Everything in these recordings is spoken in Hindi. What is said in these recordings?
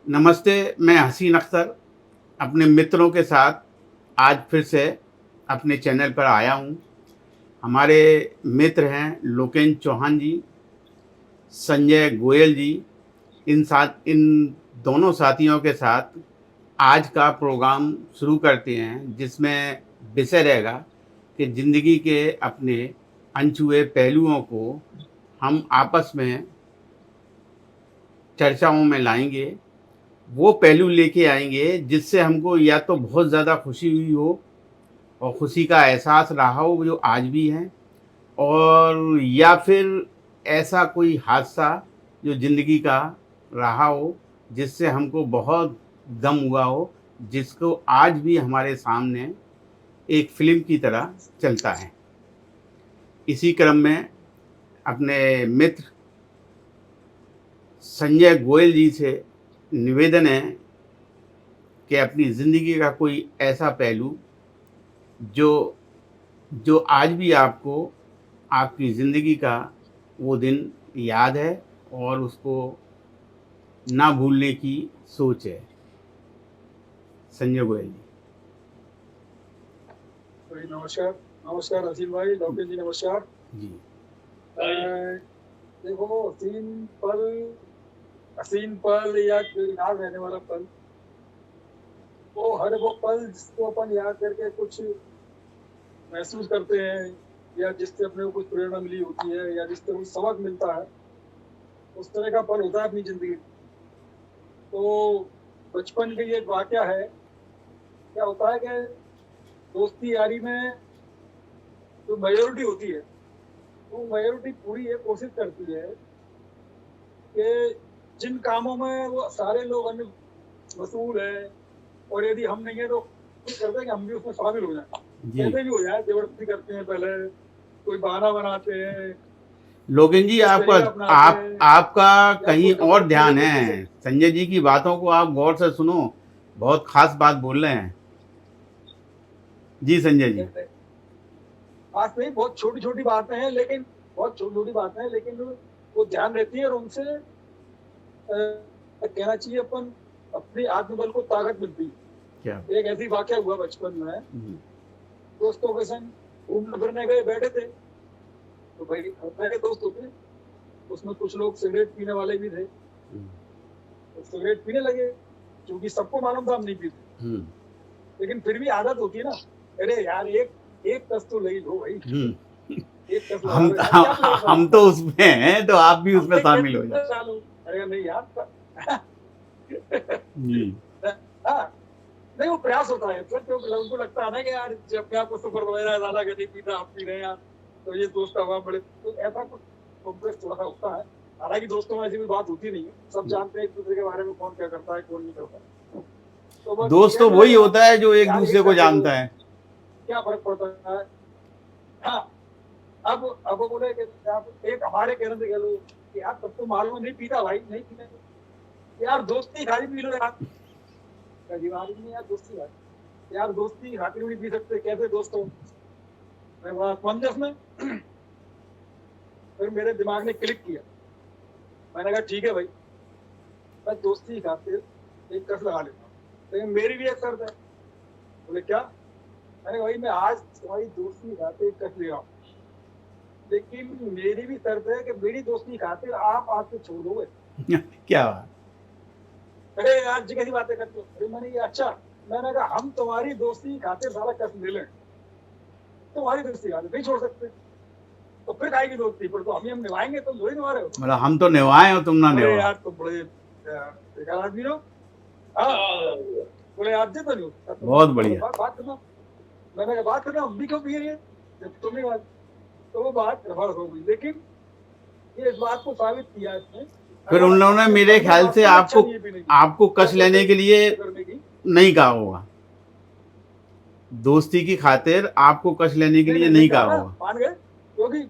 नमस्ते, मैं हसीन अख्तर अपने मित्रों के साथ आज फिर से अपने चैनल पर आया हूँ। हमारे मित्र हैं लोकेन चौहान जी, संजय गोयल जी। इन दोनों साथियों के साथ आज का प्रोग्राम शुरू करते हैं, जिसमें विषय रहेगा कि ज़िंदगी के अपने अनछुए पहलुओं को हम आपस में चर्चाओं में लाएँगे। वो पहलू लेके आएँगे जिससे हमको या तो बहुत ज़्यादा खुशी हुई हो और खुशी का एहसास रहा हो जो आज भी है, और या फिर ऐसा कोई हादसा जो ज़िंदगी का रहा हो जिससे हमको बहुत गम हुआ हो, जिसको आज भी हमारे सामने एक फ़िल्म की तरह चलता है। इसी क्रम में अपने मित्र संजय गोयल जी से निवेदन है कि अपनी ज़िंदगी का कोई ऐसा पहलू जो जो आज भी आपको आपकी ज़िंदगी का वो दिन याद है और उसको ना भूलने की सोच है। संजय गोयल जी। भाई नमस्कार। नमस्कार असीम भाई, डॉक्टर जी नमस्कार। जी। देखो, हसीन पल या जो याद रहने वाला पल, वो हर वो पल जिसको अपन याद करके कुछ महसूस करते हैं या जिससे अपने को कुछ प्रेरणा मिली होती है या जिससे कुछ सबक मिलता है, उस तरह का पल होता है अपनी जिंदगी में। तो बचपन के ये एक वाकया है। क्या होता है कि दोस्ती यारी में जो मेजोरिटी होती है, वो मेजोरिटी पूरी ये कोशिश करती है कि जिन कामों में वो सारे लोग अन्य मशहूर है, और यदि हम नहीं है तो कुछ करते हैं कि हम भी उसमें शामिल हो जाए, जी। कैसे भी हो जाए, जबरदस्ती करते हैं, पहले कोई बहाना बनाते हैं, लोकेन जी, कुछ आपका तरीका अपनाते हैं आपका या कहीं कोई और जबरदस्ती ध्यान लेके किसी है। संजय जी की बातों को आप गौर से सुनो, बहुत ख़ास बात बोल रहे हैं। जी संजय जी। पास नहीं, बहुत छोटी छोटी बातें हैं, लेकिन बहुत छोटी छोटी बातें हैं, लेकिन वो ध्यान रहती है और उनसे कहना चाहिए अपन अपने आत्मबल को ताकत मिलती है। क्या? एक ऐसी वाकया हुआ बचपन में, दोस्तों के संग घूमने फिरने गए, बैठे थे, तो भाई मेरे दोस्त होते हैं, उसमें कुछ लोग सिगरेट पीने वाले भी थे, तो सिगरेट पीने लगे, क्योंकि सबको मालूम था हम नहीं पीते, लेकिन फिर भी आदत होती है ना, अरे यार एक एक कस तो ले लो भाई, एक कस लगा लो यार, क्या पड़ेगा, हम तो उसमें हैं, तो आप भी उसमें शामिल हो जाए। अरे नहीं यार जी। हाँ, नहीं वो प्रयास होता है, फिर तो उनको लगता है ना कि यार जब मैं आपको सुपर वगैरह ज्यादा कि नहीं पीता, आप पी रहे हैं यार, तो ये दोस्त हवा बड़े, तो ऐसा कुछ कॉम्प्लेक्स थोड़ा सा होता है। हालांकि दोस्तों में ऐसी कोई बात होती नहीं है, सब जानते हैं एक दूसरे के बारे में, कौन क्या करता है कौन नहीं करता। तो बस दोस्त तो कहने वही लगे होता है जो एक यार दूसरे एक को कर लो, जानता है। क्या फर्क पड़ता है। हाँ, अब वो बोले कि आप एक हमारे कहने से कह लो कि यार तब तो मालूम नहीं पीता भाई, नहीं पीने, यार दोस्ती खाली पी लो यार, नहीं यार दोस्ती यार दोस्ती खातिर नहीं पी सकते, कैसे दोस्तों, में फिर मेरे दिमाग ने क्लिक किया, मैंने कहा ठीक है भाई, मैं दोस्ती खातिर एक कस लगा लेता हूँ, लेकिन मेरी भी एक शर्त है। बोले क्या? मैंने भाई मैं आज तुम्हारी दोस्ती खातिर एक कस ले रहा हूँ, लेकिन मेरी भी शर्त है कि मेरी दोस्ती खातिर आप आज से छोड़ दोगे। क्या बात? अरे यार जी कैसी बातें करते हो, अरे मैंने ये अच्छा, मैंने कहा हम तुम्हारी दोस्ती खातिर सारा कस ले लें, तुम्हारी दोस्ती खातिर नहीं छोड़ सकते, तो फिर आएगी दोस्ती, पर तो हम निभाएंगे, तुम थोड़ी निभा रहे हो। मतलब हम तो निभाए और तुम ना बोले निभाओ। यार तुम बड़े बेकार आदमी हो। बोले आप दे तो नहीं हो, बहुत बढ़िया। बात करना, मैंने कहा बात करना, हम भी क्यों पी रही है जब तुम नहीं बात, तो वो बात रिवर्स हो गई। लेकिन ये इस बात को साबित किया इसने, फिर उन लोगों ने मेरे ख्याल से आपको कस लेने के लिए नहीं कहा होगा, दोस्ती की खातिर आपको कस लेने के लिए नहीं कहा होगा। मान गए, क्योंकि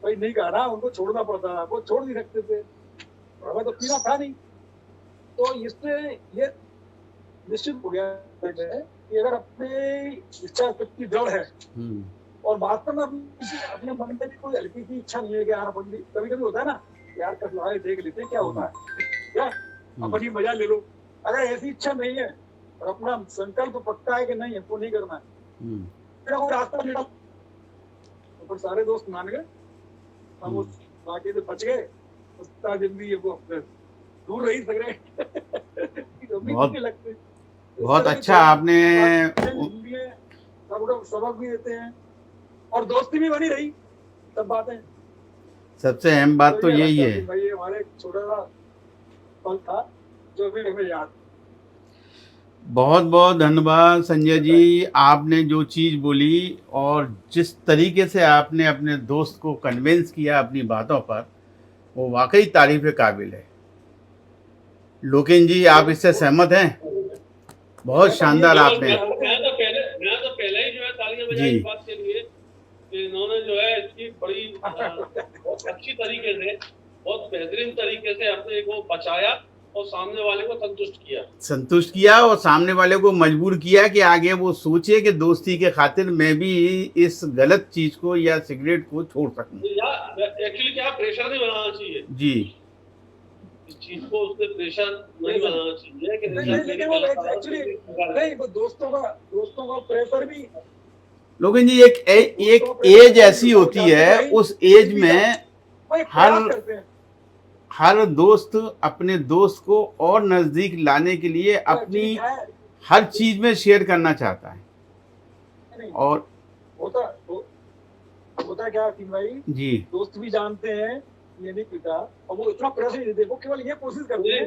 भाई नहीं कहा ना, उनको छोड़ना पड़ता, वो छोड़ नहीं सकते थे, हमें तो पीना था नहीं। तो इससे ये निश्चित हो गया कि अगर अपने इच्छा शक्ति दृढ़ है और वास्तव में अपने मन में भी कोई हल्की सी इच्छा नहीं है कि यार अपन भी, कभी कभी होता है ना यार कभी देख लेते हैं क्या होता है, या अपनी मजा ले लो। अगर ऐसी इच्छा नहीं है और अपना संकल्प पक्का है कि नहीं हमको नहीं करना है, फिर कोई रास्ता मिला तो फिर सारे दोस्त मान गए, हम उस वाकई से बच गए, उसका जिंदगी वो अपने दूर रही सक रहे बहुत लगते। बहुत अच्छा आपने सबक भी देते हैं और दोस्ती भी बनी रही, सब बातें। सबसे अहम बात तो ये यही लगता है। कि भाई ये हमारे एक छोटा सा पल था जो भी हमें याद। बहुत बहुत धन्यवाद संजय जी, आपने जो चीज़ बोली और जिस तरीके से आपने अपने दोस्त को कन्विंस किया अपनी बातों पर, वो वाकई तारीफ काबिल है। लोकेन जी, आप इससे सहमत हैं? बहुत शानदार आपने। मैं तो पहले ही जो है तालियां बजाई इस बात के लिए कि इन्होंने जो है इसकी बड़ी बहुत अच्छी तरीके से, बहुत बेहतरीन तरीके से अपने को बचाया और सामने वाले को संतुष्ट किया और सामने वाले को मजबूर किया कि आगे वो सोचे कि दोस्ती के खातिर मैं भी इस गलत चीज को या सिगरेट को छोड़ सकूं। या एक्चुअली क्या प्रेशर नहीं बनाना चाहिए जी, इस चीज को, उससे प्रेशर नहीं बनाना चाहिए कि लेकिन वो एक्चुअली नहीं, वो दोस्तों का प्रेशर भी। लोगन जी, एक एज ऐसी होती है, उस एज में हर दोस्त अपने दोस्त को और नजदीक लाने के लिए अपनी हर चीज में शेयर करना चाहता है। और होता क्या भाई जी, दोस्त भी जानते हैं ये नहीं पीता और वो इतना प्रेशर नहीं देते, वो केवल ये कोशिश करते हैं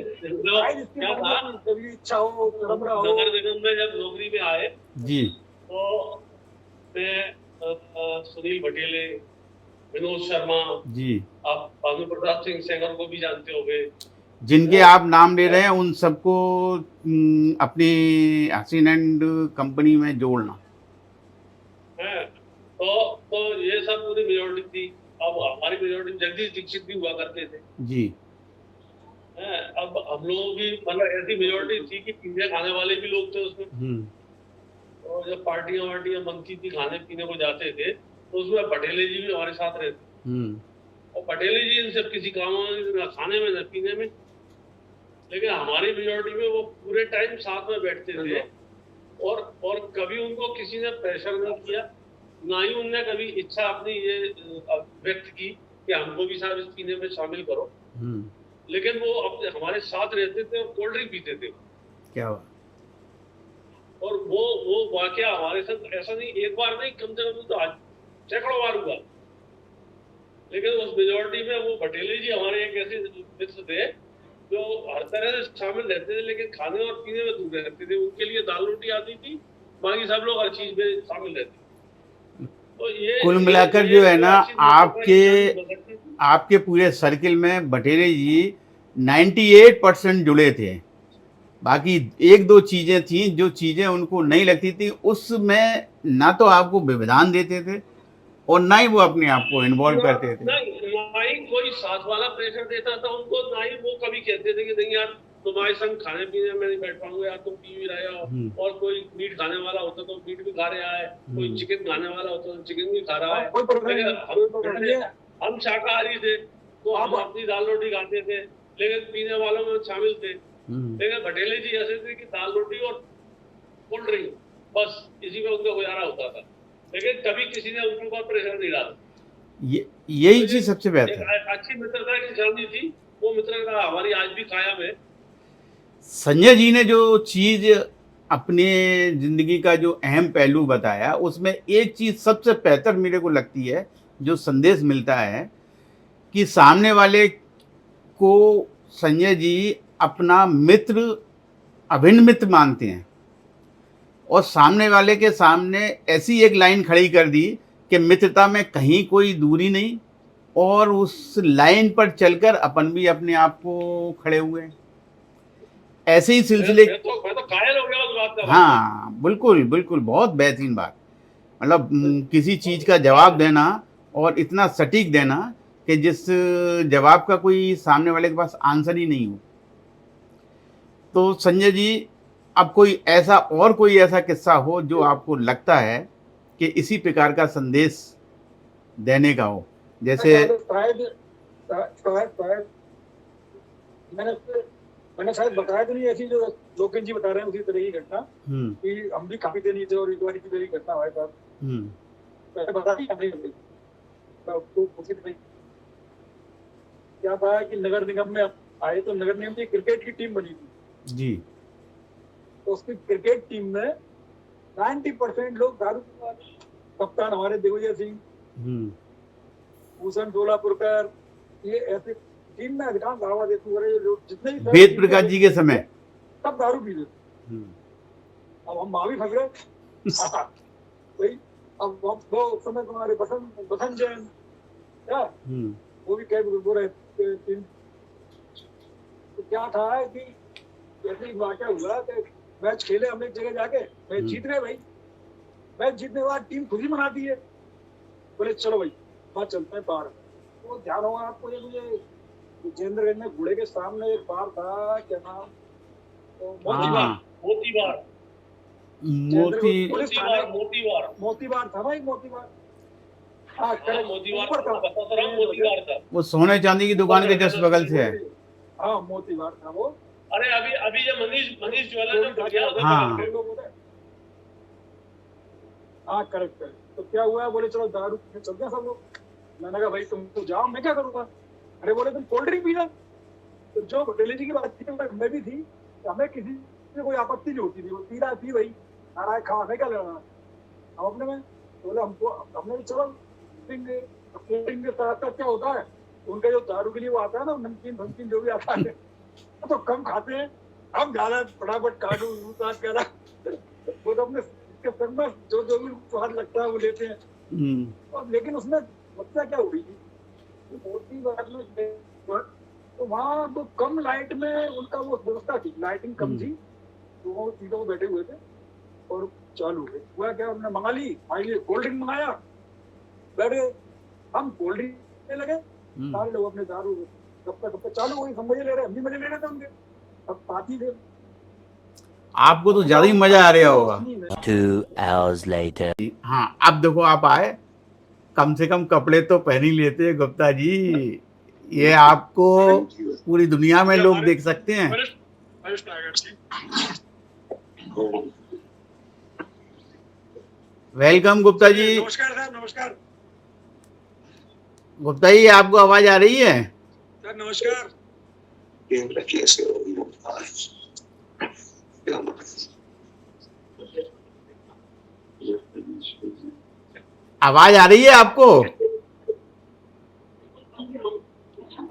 कभी इच्छा हो, रमरा हो। नगर निगम में जब नौकरी में आए जी, तो मैं सुनील भटेले, विनोद शर्मा जी, आप भानु प्रताप सिंह सेंगर को भी जानते होंगे, जिनके आप नाम ले रहे हैं उन सबको अपनी हसीन एंड कंपनी में जोड़ना है। तो ये सब पूरी मेजोरिटी थी। अब हमारी मेजोरिटी जगदीश दीक्षित भी हुआ करते थे जी। है। अब हम लोग भी मतलब ऐसी मेजोरिटी थी कि पीने खाने वाले भी लोग थे उसमें। और जब पार्टियां वार्टियां बनती थी, खाने पीने को जाते थे, तो उसमें पटेले जी भी हमारे साथ रहते। और पटेले जी इन सब किसी काम में, न खाने में न पीने में, लेकिन हमारी मेजोरिटी में वो पूरे टाइम साथ में बैठते थे। और कभी उनको किसी ने प्रेशर नहीं किया, ना ही उनने कभी इच्छा अपनी ये व्यक्त की कि हमको भी साहब इस पीने में शामिल करो। लेकिन वो अपने हमारे साथ रहते थे और कोल्ड ड्रिंक पीते थे। क्या बात। और वो वाकया हमारे साथ ऐसा नहीं, एक बार नहीं, कम से कम तो आज सैकड़ों बार हुआ। लेकिन उस मेजोरिटी में वो पटेले जी हमारे एक ऐसे मित्र थे जो हर तरह से शामिल रहते थे, लेकिन खाने और पीने में दूर रहते थे। उनके लिए दाल रोटी आती थी, बाकी सब लोग हर चीज में शामिल रहते। तो ये कुल मिलाकर जो है ना, आपके पूरे सर्किल में बटेले जी 98% जुड़े थे। बाकी एक दो चीजें थी जो चीजें उनको नहीं लगती थी, उसमें ना तो आपको विधान देते थे और ना ही वो अपने आप को इन्वॉल्व करते थे। ना ही कोई साथ वाला प्रेशर देता था उनको, ना ही वो कभी कहते थे कि नहीं यार तुम्हारे संग खाने पीने में नहीं बैठ पाऊंगा यार, तुम पी भी रहे हो। और कोई मीट खाने वाला होता तो मीट भी खा रहा है, कोई चिकन खाने वाला होता तो चिकन भी खा रहा है। हम शाकाहारी थे तो हम अपनी दाल रोटी खाते थे, लेकिन पीने वालों में शामिल थे। लेकिन भटेले जी ऐसे थे कि दाल रोटी और कोल्ड ड्रिंक, बस इसी में उनका गुजारा होता था। लेकिन कभी किसी ने उनके ऊपर प्रेशर नहीं डाला। यही चीज सबसे बेहतर है। अच्छी मित्रता की जर्नी थी, वो मित्रता हमारी आज भी कायम है। संजय जी ने जो चीज अपने जिंदगी का जो अहम पहलू बताया, उसमें एक चीज सबसे बेहतर मेरे को लगती है, जो संदेश मिलता है कि सामने वाले को संजय जी अपना मित्र, अभिन्न मित्र मानते हैं और सामने वाले के सामने ऐसी एक लाइन खड़ी कर दी कि मित्रता में कहीं कोई दूरी नहीं, और उस लाइन पर चलकर अपन भी अपने आप को खड़े हुए हैं। ऐसे ही सिलसिले मैं तो कायल हो गया उस बात का। हाँ, बिल्कुल बिल्कुल, बहुत बेहतरीन बात। मतलब किसी चीज का जवाब देना और इतना सटीक देना कि जिस जवाब का कोई सामने वाले के पास आंसर ही नहीं हो। तो संजय जी, अब कोई ऐसा किस्सा हो जो आपको लगता है कि इसी प्रकार का संदेश देने का हो, जैसे मैंने शायद बताया तो नहीं, ऐसी जो लोकेश जी बता रहे हैं उसी तरह की घटना कि हम भी खा पीते नहीं थे और एक बार इसी तरह की घटना हमारे साथ। मैंने बता दी नहीं बता, मैं उसको पूछी नहीं। क्या था कि नगर निगम में आए तो नगर निगम की क्रिकेट की टीम बनी थी जी, तो उसकी क्रिकेट टीम में 90% लोग दारू पीने वाले। कप्तान हमारे दिग्विजय सिंह, भूषण सोलापुरकर, ये ऐसे टीम में अधिकांश दावा देते हुए लोग जितने भी वेद प्रकाश जी के समय सब दारू पी लेते। अब हम वहां भी फंस गए भाई। अब हम वो उस समय तुम्हारे बसंत जैन क्या वो भी कह वो रहे टीम। तो क्या था कि जैसे वाक्य हुआ कि मैच खेले हम एक जगह जाके, मैच जीत रहे भाई। मैच जीतने के बाद टीम खुद ही मनाती है, बोले चलो भाई बाहर चलते हैं बाहर। तो ध्यान होगा आपको, ये मुझे विजेंद्रगंज में घोड़े के सामने एक बार था, क्या नाम, तो मोतीबार था भाई, मोतीबार। हाँ ऊपर था, वो सोने चांदी की दुकान के जस्ट बगल से है। हाँ मोतीबार था वो। अरे अभी जो मनीष ज्वेलर हाँ करेक्ट। तो क्या हुआ, बोले चलो दारू पीने चलते हैं सब लोग। मैंने कहा भाई तुम तो जाओ, मैं क्या करूँगा। अरे बोले तुम कोल्ड ड्रिंक पीना। तो जो डेली की बात थी मैं भी थी, हमें किसी से कोई आपत्ति नहीं होती थी, वो पी रहा थी भाई, नाराज खाने क्या लेना हम अपने में। बोले हमको हमने भी चलो कोल्ड ड्रिंक के साथ क्या होता है, उनका जो दारू के लिए वो आता है ना नमकीन जो भी आता है तो कम खाते हैं, हम ज्यादा फटाफट काटू कह रहा वो तो अपने संग में जो भी स्वाद लगता है वो लेते हैं। और लेकिन उसमें समस्या क्या हुई थी, मोती बात में तो वहाँ वो कम लाइट में उनका वो व्यवस्था थी, लाइटिंग कम थी, तो वो सीटों में बैठे हुए थे और चालू हुए। हुआ क्या, उन्होंने मंगा ली, कोल्ड ड्रिंक मंगाया, बैठ गए। हम कोल्ड ड्रिंक लगे, सारे लोग अपने दारू कब तक चालू हुई, सब मजे ले रहे, हम भी मजे ले रहे थे उनके, अब साथी थे। आपको तो ज्यादा ही मजा आ रहा होगा। 2 hours later. हाँ अब देखो आप आए, कम से कम कपड़े तो पहन ही लेते गुप्ता जी, ये आपको पूरी दुनिया में लोग देख सकते हैं। वेलकम गुप्ता जी। नमस्कार सर, नमस्कार गुप्ता जी, आपको आवाज आ रही है? सर नमस्कार। आवाज आ रही है आपको?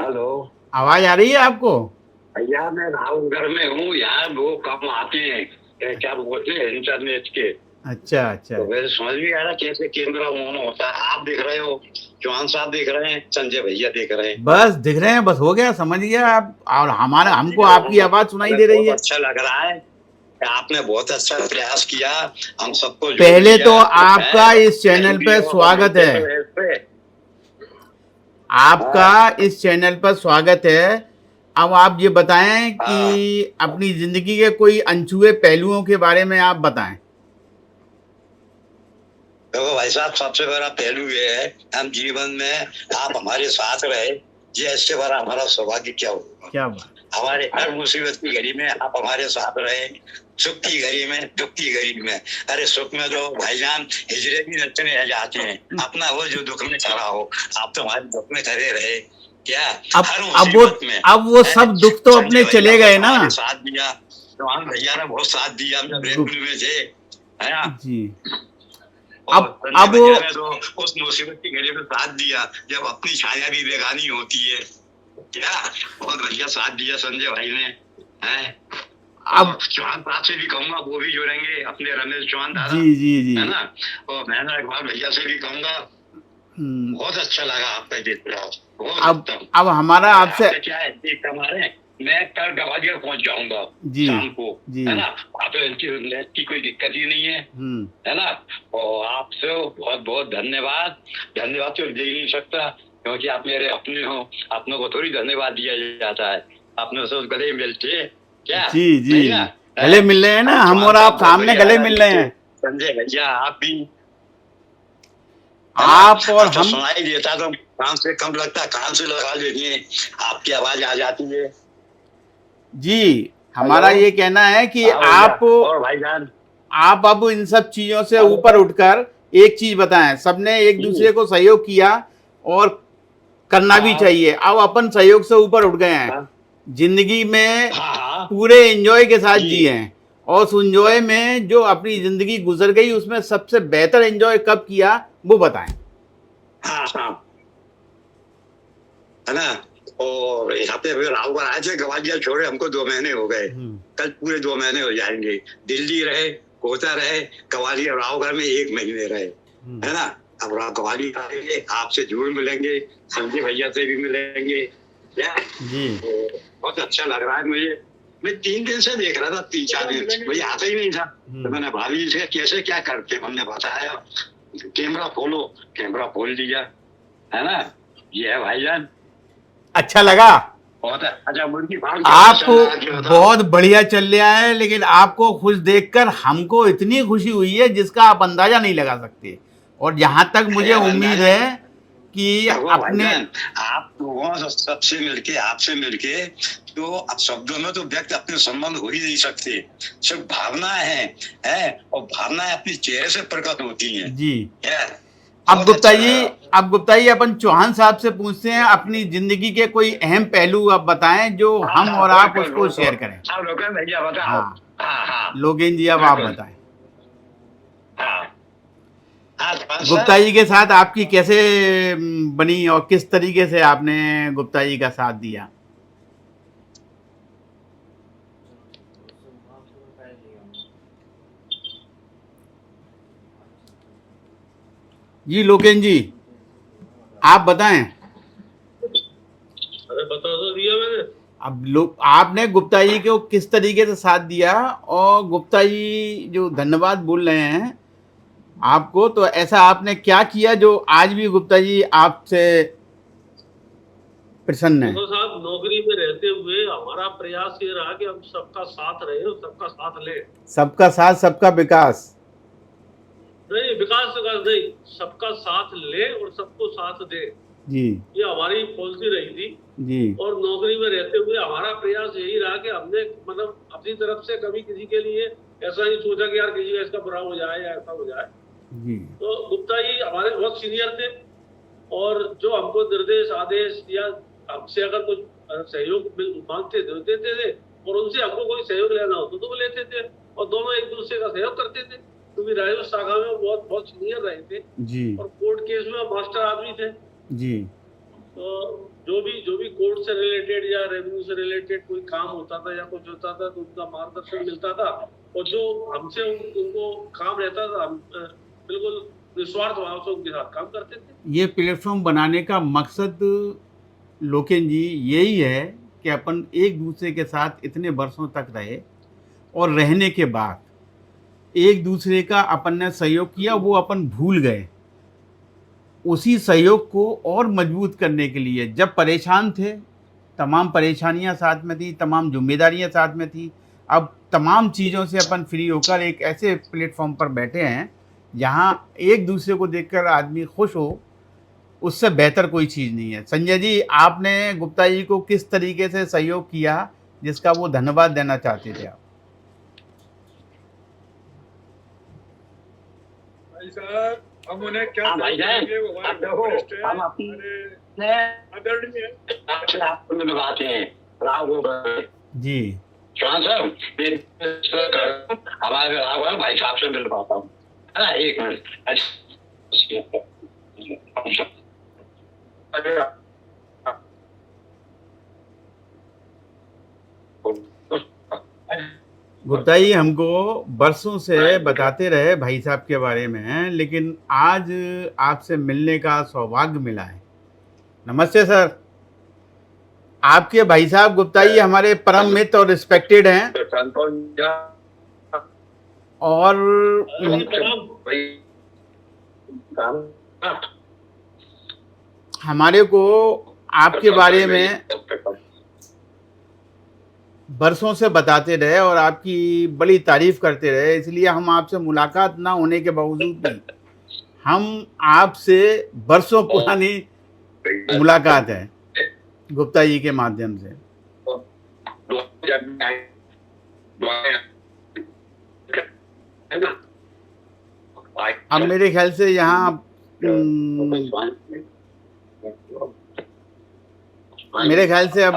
हेलो, आवाज आ रही है आपको? भैया मैं घर में हूँ, यहाँ वो कम आते हैं, क्या बोलते हैं इंटरनेट के। अच्छा अच्छा। तो वैसे समझ नहीं आ रहा कैसे कैमरा ऑन होता है। आप देख रहे हो, चौहान साहब देख रहे हैं, संजय भैया देख रहे हैं, बस दिख रहे हैं, बस हो गया, समझ गया आप। और हमको आपकी आवाज सुनाई दे रही है। अच्छा लग रहा है, आपने बहुत अच्छा प्रयास किया, हम सबको। पहले तो आपका इस चैनल पे स्वागत है, आपका इस चैनल पर स्वागत है। अब आप ये बताएं कि अपनी जिंदगी के कोई अनछुए पहलुओं के बारे में आप बताएं। देखो भाई साहब, सबसे बड़ा पहलू ये है, हम जीवन में आप हमारे साथ रहे, ये इससे बड़ा हमारा सौभाग्य क्या होगा। क्या बात। हमारे हर मुसीबत की घड़ी में आप हमारे साथ रहे, सुख की घड़ी में, दुख की घड़ी में। अरे सुख में तो भाईजान हिजरे भी नचने आ जाते हैं, अपना वो जो दुख में खड़ा हो, आप तो हमारे दुख में खड़े रहे क्या। अब वो सब दुख तो अपने चले गए ना। साथ दिया, चौहान भैया ने बहुत साथ दिया, रेलवे में थे, है ना जी। अब तो उस मुसीबत की घड़ी में साथ दिया जब अपनी छाया भी बेगानी होती है क्या। बहुत बढ़िया साथ दिया संजय भाई ने, है। अब चौहान साहब से भी कहूंगा, वो भी जुड़ेंगे अपने रमेश चौहान दादा, जी है ना। और मैं एक बार भैया से भी कहूंगा, बहुत अच्छा लगा आपका जितना। अब हमारा आपसे क्या है, हमारे मैं कल ग्वालियर पहुंच जाऊंगा शाम को, है ना। आप इंटरनेट की कोई दिक्कत ही नहीं है ना। और आपसे बहुत बहुत धन्यवाद। धन्यवाद तो दे ही नहीं सकता, क्योंकि आप मेरे अपने हो, अपनों को थोड़ी धन्यवाद दिया जाता है। अपने से गले मिलते क्या। जी जी, गले मिल रहे हैं ना, हम और आप सामने गले मिल रहे हैं। संजय भैया आप भी, आप और हम। सुनाई देता तो कान से कम लगता, कान से लगा लेती है, आपकी आवाज आ जाती है जी, हमारा हेलो। ये कहना है कि हाँ भैया, आप और भाईजान अब इन सब चीजों से ऊपर उठकर एक चीज बताएं, सबने एक दूसरे को सहयोग किया और करना भी हाँ चाहिए। अब अपन सहयोग से ऊपर उठ गए हैं, हाँ जिंदगी में हाँ हाँ पूरे एंजॉय के साथ जी जिए हैं, और उस एंजॉय में जो अपनी जिंदगी गुजर गई उसमें सबसे बेहतर एंजॉय कब किया वो बताएं। हाँ हाँ है ना। और यहाँ पे अभी राव पर आए थे, ग्वालियर छोड़े हमको 2 महीने हो गए, कल पूरे 2 महीने हो जाएंगे। दिल्ली रहे, कोटा रहे, ग्वालियर रावगढ़ में 1 महीने रहे, है ना। अब ग्वालियर आएंगे, आपसे जरूर मिलेंगे, संजय भैया से भी मिलेंगे जी। तो बहुत अच्छा लग रहा है मुझे। मैं 3 दिन से देख रहा था, 3-4 दिन मुझे आता ही नहीं था, तो मैंने भाभी से कैसे क्या करते, हमने बताया कैमरा खोलो, कैमरा खोल लिया, है ना। ये है भाईजान। अच्छा लगा बहुत अच्छा मुर्गी फार्म आपको? बहुत बढ़िया चल रहा है, लेकिन आपको खुश देखकर हमको इतनी खुशी हुई है जिसका आप अंदाजा नहीं लगा सकते। और जहां तक मुझे उम्मीद है कि अपने आप लोगों सबसे मिलके, आपसे मिलके, तो अब शब्दों में तो व्यक्त अपने संबंध हो ही नहीं सकते, सिर्फ भावनाएं हैं, और भावनाएं अपनी चेहरे से प्रकट होती हैं जी। है। अब गुप्ता जी अपन चौहान साहब से पूछते हैं, अपनी जिंदगी के कोई अहम पहलू आप बताएं जो हम और आप उसको शेयर करें। भैया बताओ। हाँ हाँ हाँ लोकेन जी, अब आप बताएं। हाँ गुप्ता जी के साथ आपकी कैसे बनी और किस तरीके से आपने गुप्ता जी का साथ दिया? जी लोकेन जी, आप बताएं। अरे बता तो दिया मैंने। अब लोग आपने गुप्ता जी को किस तरीके से साथ दिया, और गुप्ता जी जो धन्यवाद बोल रहे हैं आपको, तो ऐसा आपने क्या किया जो आज भी गुप्ता जी आपसे प्रसन्न है? तो साहब, नौकरी में रहते हुए हमारा प्रयास ये रहा कि हम सबका साथ रहे और सबका साथ ले। सबका साथ सबका विकास। नहीं, विकास नहीं, सबका साथ ले और सबको साथ दे, जी ये हमारी पॉलिसी रही थी। जी। और नौकरी में रहते हुए हमारा प्रयास यही रहा कि हमने मतलब अपनी तरफ से कभी किसी के लिए ऐसा नहीं सोचा कि यार किसी का इसका बुरा हो जाए या ऐसा हो जाए। जी। तो गुप्ता जी हमारे बहुत सीनियर थे, और जो हमको निर्देश आदेश या हमसे अगर कुछ सहयोग मांगते थे देते थे, और उनसे हमको कोई सहयोग लेना हो तो वो लेते थे, और दोनों एक दूसरे का सहयोग करते थे, क्योंकि राजस्व शाखा में बहुत बहुत सीनियर रहे थे जी। और कोर्ट केस में मास्टर आदमी थे। जी। तो जो भी कोर्ट से रिलेटेड या रेवेन्यू से रिलेटेड कोई काम होता था या कुछ होता था तो उनका मार्गदर्शन मिलता था, और जो हमसे उनको काम रहता था हम बिल्कुल निस्वार्थ भाव से उनके साथ काम करते थे। ये प्लेटफॉर्म बनाने का मकसद लोकेन जी यही है कि अपन एक दूसरे के साथ इतने वर्षों तक रहे, और रहने के बाद एक दूसरे का अपन ने सहयोग किया, वो अपन भूल गए। उसी सहयोग को और मजबूत करने के लिए जब परेशान थे, तमाम परेशानियां साथ में थी, तमाम जिम्मेदारियां साथ में थी, अब तमाम चीज़ों से अपन फ्री होकर एक ऐसे प्लेटफॉर्म पर बैठे हैं जहां एक दूसरे को देखकर आदमी खुश हो, उससे बेहतर कोई चीज़ नहीं है। संजय जी, आपने गुप्ता जी को किस तरीके से सहयोग किया जिसका वो धन्यवाद देना चाहते थे आप? भाई साहब, हम उन्हें क्या हाँ भाईजान, वो हमारे अब देखो, वरिष्ठ हैं, हम अपनी आदरणीय आपसे बात है राव जी। चौहान साहब, हमारे राव भाई साहब से मिल पाता हूँ, है ना। 1 मिनट। गुप्ता जी हमको बरसों से बताते रहे भाई साहब के बारे में, लेकिन आज आपसे मिलने का सौभाग्य मिला है। नमस्ते सर। आपके भाई साहब गुप्ता जी हमारे परम मित्र और रिस्पेक्टेड हैं, और हमारे को आपके बारे में बरसों से बताते रहे और आपकी बड़ी तारीफ करते रहे, इसलिए हम आपसे मुलाकात ना होने के बावजूद भी हम आपसे बरसों पुरानी मुलाकात है गुप्ता जी के माध्यम से। अब मेरे ख्याल से यहाँ मेरे ख्याल से अब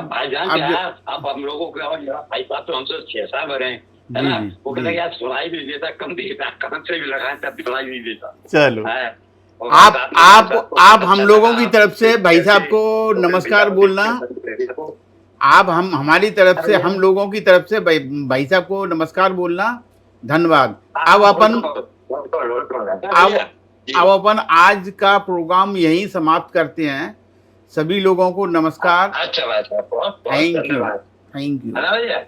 हम लोगों के भाई साहब तो हमसे 6 साल भरे हैं, है ना? वो कहते यार सुनाई भी देता, कम देता, कान से भी लगाए तब भी सुनाई नहीं देता। चलो आप हम लोगों की तरफ से भाई साहब को नमस्कार बोलना। आप हम तरफ से हम लोगों की तरफ से भाई साहब को नमस्कार बोलना। धन्यवाद। अब अपन आज का प्रोग्राम यहीं समाप्त करते हैं। सभी लोगों को नमस्कार। अच्छा, थैंक यू।